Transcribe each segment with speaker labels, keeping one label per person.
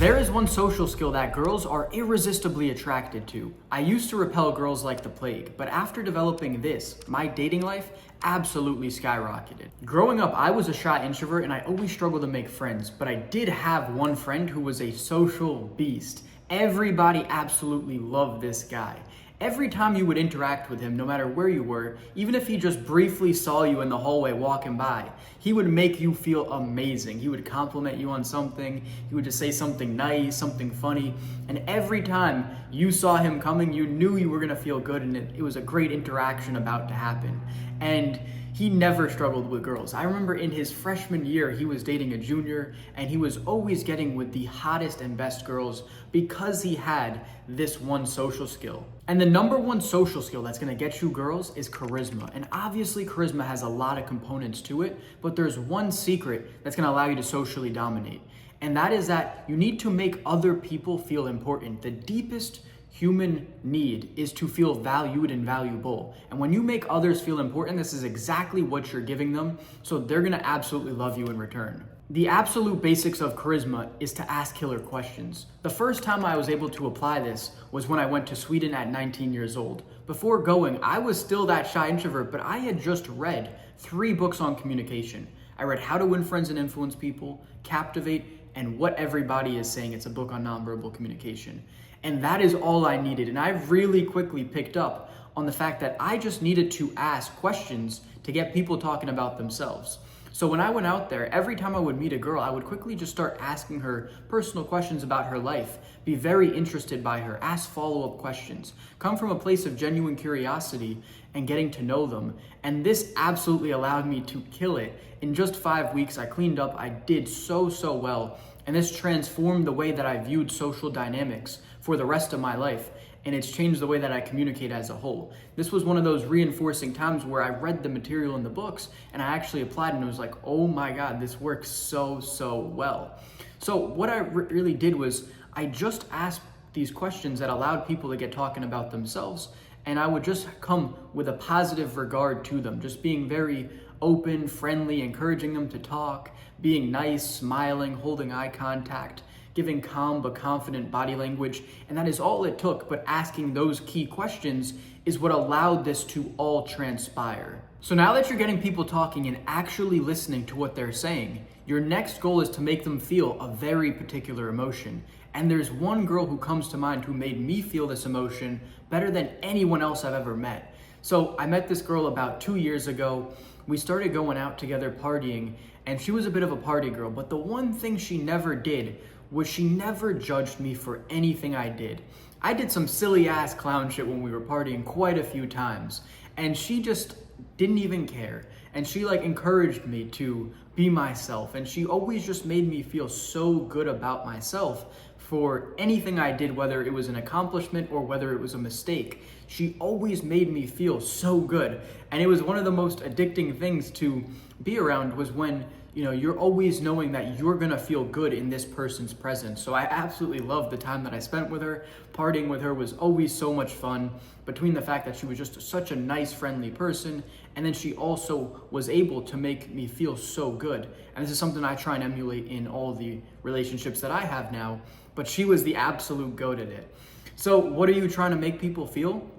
Speaker 1: There is one social skill that girls are irresistibly attracted to. I used to repel girls like the plague, but after developing this, my dating life absolutely skyrocketed. Growing up, I was a shy introvert and I always struggled to make friends, but I did have one friend who was a social beast. Everybody absolutely loved this guy. Every time you would interact with him, no matter where you were, even if he just briefly saw you in the hallway walking by, he would make you feel amazing. He would compliment you on something, he would just say something nice, something funny, and every time you saw him coming, you knew you were gonna feel good, and it was a great interaction about to happen. And he never struggled with girls. I remember in his freshman year, he was dating a junior, and he was always getting with the hottest and best girls because he had this one social skill. And the number one social skill that's gonna get you girls is charisma. And obviously charisma has a lot of components to it, but there's one secret that's gonna allow you to socially dominate. And that is that you need to make other people feel important. The deepest human need is to feel valued and valuable. And when you make others feel important, this is exactly what you're giving them, so they're gonna absolutely love you in return. The absolute basics of charisma is to ask killer questions. The first time I was able to apply this was when I went to Sweden at 19 years old. Before going, I was still that shy introvert, but I had just read 3 books on communication. I read How to Win Friends and Influence People, Captivate, and What Everybody Is Saying. It's a book on nonverbal communication. And that is all I needed. And I really quickly picked up on the fact that I just needed to ask questions to get people talking about themselves. So when I went out there, every time I would meet a girl, I would quickly just start asking her personal questions about her life, be very interested by her, ask follow-up questions, come from a place of genuine curiosity and getting to know them. And this absolutely allowed me to kill it. In just 5 weeks, I cleaned up, I did so well. And this transformed the way that I viewed social dynamics for the rest of my life. And it's changed the way that I communicate as a whole. This was one of those reinforcing times where I read the material in the books and I actually applied and it was like, oh my God, this works so well. So what I really did was I just asked these questions that allowed people to get talking about themselves, and I would just come with a positive regard to them, just being very open, friendly, encouraging them to talk, being nice, smiling, holding eye contact, giving calm but confident body language, and that is all it took. But asking those key questions is what allowed this to all transpire. So now that you're getting people talking and actually listening to what they're saying, your next goal is to make them feel a very particular emotion. And there's one girl who comes to mind who made me feel this emotion better than anyone else I've ever met. So I met this girl about 2 years ago. We started going out together partying, and she was a bit of a party girl, but the one thing she never did was she never judged me for anything I did. I did some silly ass clown shit when we were partying quite a few times, and she just didn't even care. And she encouraged me to be myself, and she always just made me feel so good about myself for anything I did, whether it was an accomplishment or whether it was a mistake. She always made me feel so good. And it was one of the most addicting things to be around, was when you're always knowing that you're gonna feel good in this person's presence. So I absolutely loved the time that I spent with her. Partying with her was always so much fun, between the fact that she was just such a nice, friendly person, and then she also was able to make me feel so good. And this is something I try and emulate in all the relationships that I have now, but she was the absolute goat at it. So what are you trying to make people feel?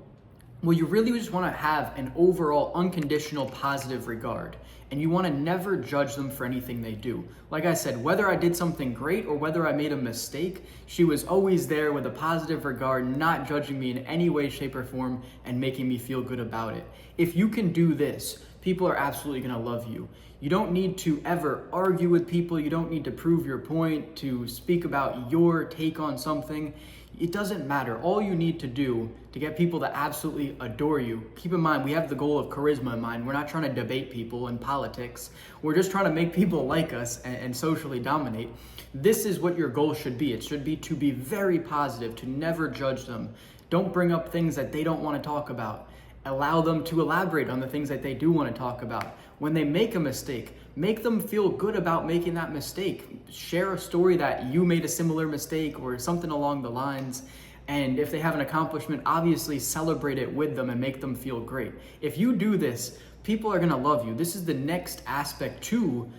Speaker 1: Well, you really just want to have an overall unconditional positive regard, and you want to never judge them for anything they do. Like I said, whether I did something great or whether I made a mistake, she was always there with a positive regard, not judging me in any way, shape, or form, and making me feel good about it. If you can do this, people are absolutely going to love you. You don't need to ever argue with people. You don't need to prove your point, to speak about your take on something. It doesn't matter. All you need to do to get people to absolutely adore you, keep in mind, we have the goal of charisma in mind. We're not trying to debate people in politics. We're just trying to make people like us and socially dominate. This is what your goal should be. It should be to be very positive, to never judge them. Don't bring up things that they don't want to talk about. Allow them to elaborate on the things that they do want to talk about. When they make a mistake, make them feel good about making that mistake. Share a story that you made a similar mistake or something along the lines. And if they have an accomplishment, obviously celebrate it with them and make them feel great. If you do this, people are gonna love you. This is the next aspect to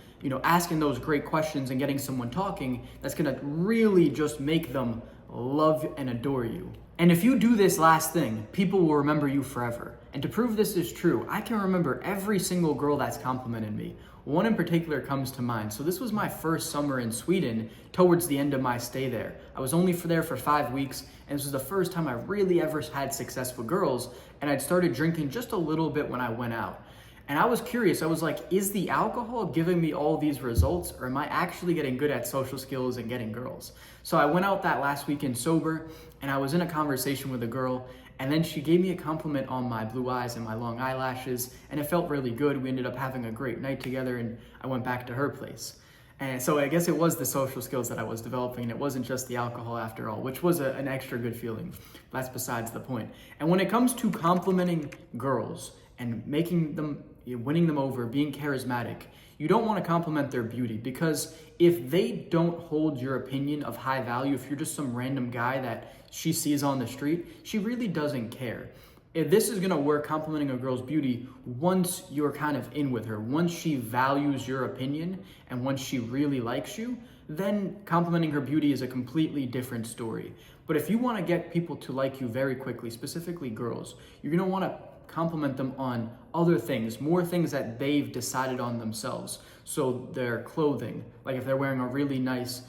Speaker 1: asking those great questions and getting someone talking that's gonna really just make them love and adore you. And if you do this last thing, people will remember you forever. And to prove this is true, I can remember every single girl that's complimented me. One in particular comes to mind. So this was my first summer in Sweden towards the end of my stay there. I was only there for 5 weeks, and this was the first time I really ever had success with girls, and I'd started drinking just a little bit when I went out. And I was curious, I was like, is the alcohol giving me all these results, or am I actually getting good at social skills and getting girls? So I went out that last weekend sober, and I was in a conversation with a girl, and then she gave me a compliment on my blue eyes and my long eyelashes, and it felt really good. We ended up having a great night together, and I went back to her place. And so I guess it was the social skills that I was developing, and it wasn't just the alcohol after all, which was an extra good feeling. That's besides the point. And when it comes to complimenting girls and making them, winning them over, being charismatic, you don't want to compliment their beauty, because if they don't hold your opinion of high value, if you're just some random guy that she sees on the street, she really doesn't care. If this is gonna work, complimenting a girl's beauty, once you're kind of in with her, once she values your opinion and once she really likes you, then complimenting her beauty is a completely different story. But if you want to get people to like you very quickly, specifically girls, you're gonna want to compliment them on other things, more things that they've decided on themselves. So their clothing, like if they're wearing a really nice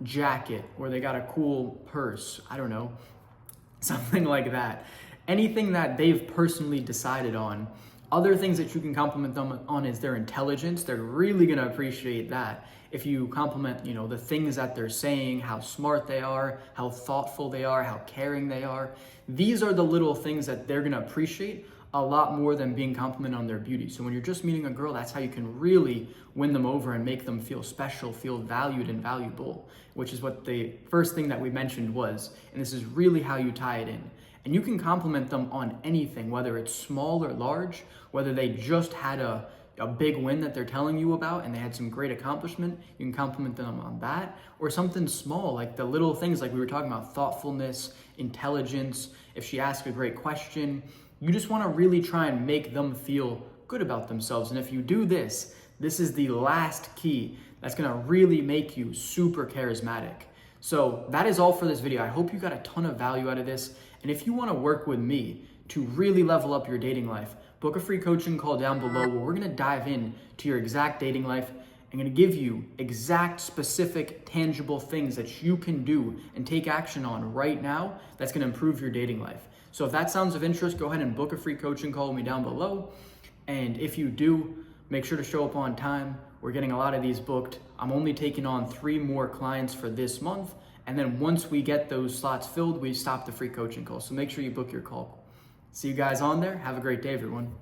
Speaker 1: jacket or they got a cool purse, I don't know, something like that. Anything that they've personally decided on. Other things that you can compliment them on is their intelligence. They're really gonna appreciate that. If you compliment, the things that they're saying, how smart they are, how thoughtful they are, how caring they are. These are the little things that they're gonna appreciate a lot more than being complimented on their beauty. So when you're just meeting a girl, that's how you can really win them over and make them feel special, feel valued and valuable, which is what the first thing that we mentioned was. And this is really how you tie it in. And you can compliment them on anything, whether it's small or large, whether they just had a big win that they're telling you about and they had some great accomplishment, you can compliment them on that, or something small, like the little things like we were talking about, thoughtfulness, intelligence. If she asks a great question, you just want to really try and make them feel good about themselves. And if you do this, this is the last key that's going to really make you super charismatic. So that is all for this video. I hope you got a ton of value out of this. And if you want to work with me to really level up your dating life, book a free coaching call down below where we're going to dive in to your exact dating life. I'm going to give you exact, specific, tangible things that you can do and take action on right now that's going to improve your dating life. So if that sounds of interest, go ahead and book a free coaching call with me down below. And if you do, make sure to show up on time. We're getting a lot of these booked. I'm only taking on 3 more clients for this month. And then once we get those slots filled, we stop the free coaching call. So make sure you book your call. See you guys on there. Have a great day, everyone.